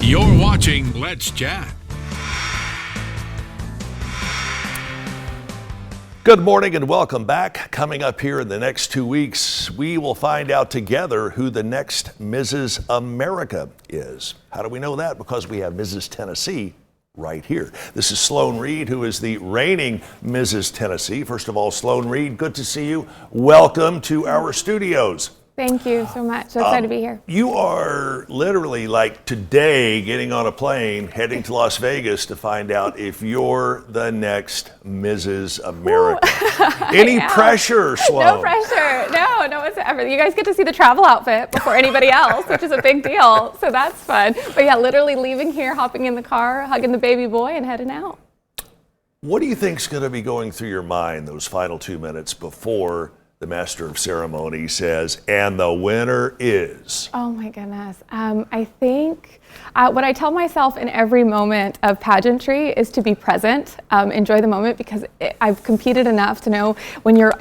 You're watching Let's Chat. Good morning and welcome back. Coming up here in the next 2 weeks, we will find out together who the next Mrs. America is. How do we know that? Because we have Mrs. Tennessee right here. This is Sloan Reid, who is the reigning Mrs. Tennessee. First of all, Sloan Reid, good to see you. Welcome to our studios. Thank you so much. So excited to be here. You are literally like today getting on a plane, heading to Las Vegas to find out if you're the next Mrs. America. Any pressure, Sloan? No pressure. No whatsoever. You guys get to see the travel outfit before anybody else, which is a big deal. So that's fun. But yeah, literally leaving here, hopping in the car, hugging the baby boy and heading out. What do you think's going to be going through your mind those final 2 minutes before the master of ceremony says, and the winner is? Oh my goodness. I think what I tell myself in every moment of pageantry is to be present, enjoy the moment, because I've competed enough to know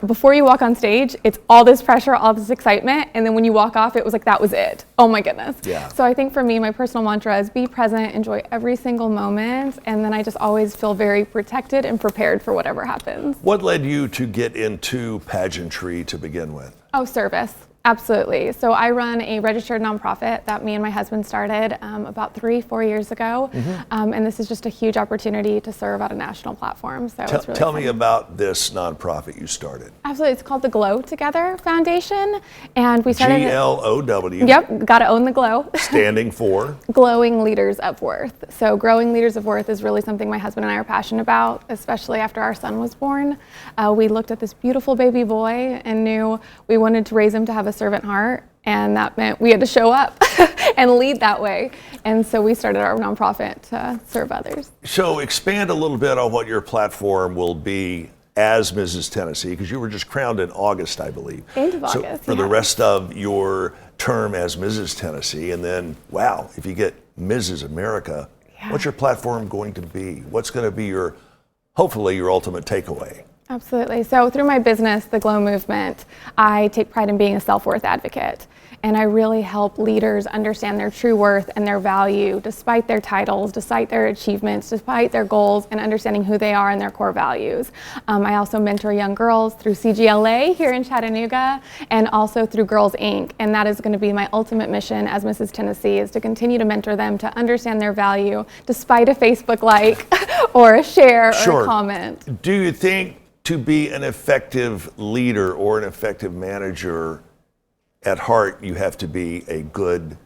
before you walk on stage, it's all this pressure, all this excitement, and then when you walk off, it was like, that was it. Oh my goodness. Yeah. So I think for me, my personal mantra is be present, enjoy every single moment, and then I just always feel very protected and prepared for whatever happens. What led you to get into pageantry to begin with? Oh, service. Absolutely. So I run a registered nonprofit that me and my husband started about 3-4 years ago. And this is just a huge opportunity to serve at a national platform. So it's really Tell fun. me about this nonprofit you started. Absolutely. It's called the Glow Together Foundation. And we started GLOW. Yep. Got to own the glow. Standing for? Glowing Leaders of Worth. So growing leaders of worth is really something my husband and I are passionate about, especially after our son was born. We looked at this beautiful baby boy and knew we wanted to raise him to have a servant heart, and that meant we had to show up and lead that way. And so we started our nonprofit to serve others. So expand a little bit on what your platform will be as Mrs. Tennessee, because you were just crowned in August, I believe. End of So August, for the rest of your term as Mrs. Tennessee, and then, wow, if you get Mrs. America, what's your platform going to be? What's going to be hopefully your ultimate takeaway? Absolutely. So through my business, the Glow Movement, I take pride in being a self-worth advocate. And I really help leaders understand their true worth and their value, despite their titles, despite their achievements, despite their goals, and understanding who they are and their core values. I also mentor young girls through CGLA here in Chattanooga, and also through Girls Inc. And that is going to be my ultimate mission as Mrs. Tennessee, is to continue to mentor them to understand their value, despite a Facebook like or a share or a comment. Do you think to be an effective leader or an effective manager, at heart, you have to be a good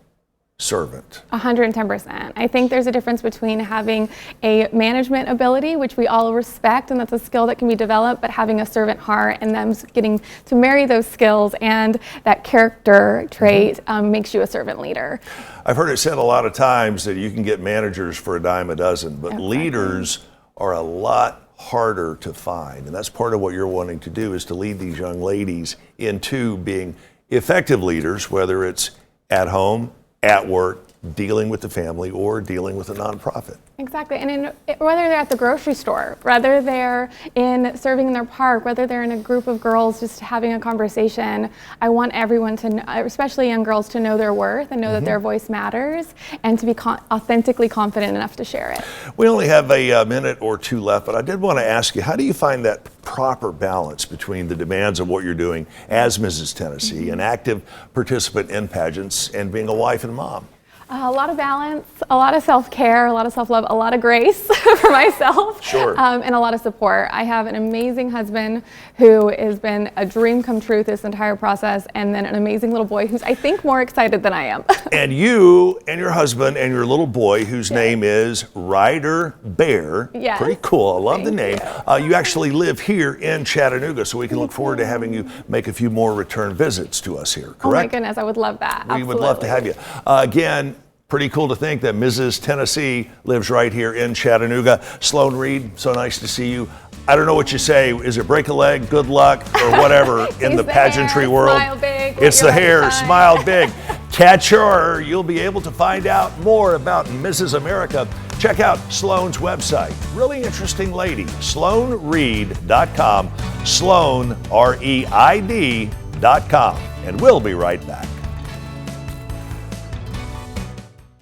servant? 110%. I think there's a difference between having a management ability, which we all respect, and that's a skill that can be developed, but having a servant heart and them getting to marry those skills and that character trait makes you a servant leader. I've heard it said a lot of times that you can get managers for a dime a dozen, but leaders are a lot harder to find. And that's part of what you're wanting to do, is to lead these young ladies into being effective leaders, whether it's at home, at work, dealing with the family, or dealing with a nonprofit. Exactly, and whether they're at the grocery store, whether they're in serving in their park, whether they're in a group of girls just having a conversation, I want everyone to, especially young girls, to know their worth and know that their voice matters, and to be authentically confident enough to share it. We only have a minute or two left, but I did want to ask you, how do you find that proper balance between the demands of what you're doing as Mrs. Tennessee, an active participant in pageants, and being a wife and mom? A lot of balance, a lot of self-care, a lot of self-love, a lot of grace for myself, and a lot of support. I have an amazing husband who has been a dream come true this entire process, and then an amazing little boy who's, I think, more excited than I am. And you and your husband and your little boy, whose name is Ryder Bear. Yes. Pretty cool. I love the name. Thank You actually live here in Chattanooga, so we can look forward to having you make a few more return visits to us here, correct? Oh my goodness, I would love that. We would love to have you. Again, pretty cool to think that Mrs. Tennessee lives right here in Chattanooga. Sloan Reid, so nice to see you. I don't know what you say. Is it break a leg, good luck, or whatever in the pageantry world? Smile big. It's the hair, smile big. Catch her. You'll be able to find out more about Mrs. America. Check out Sloan's website. Really interesting lady. SloanReid.com. Sloan, REID.com. And we'll be right back.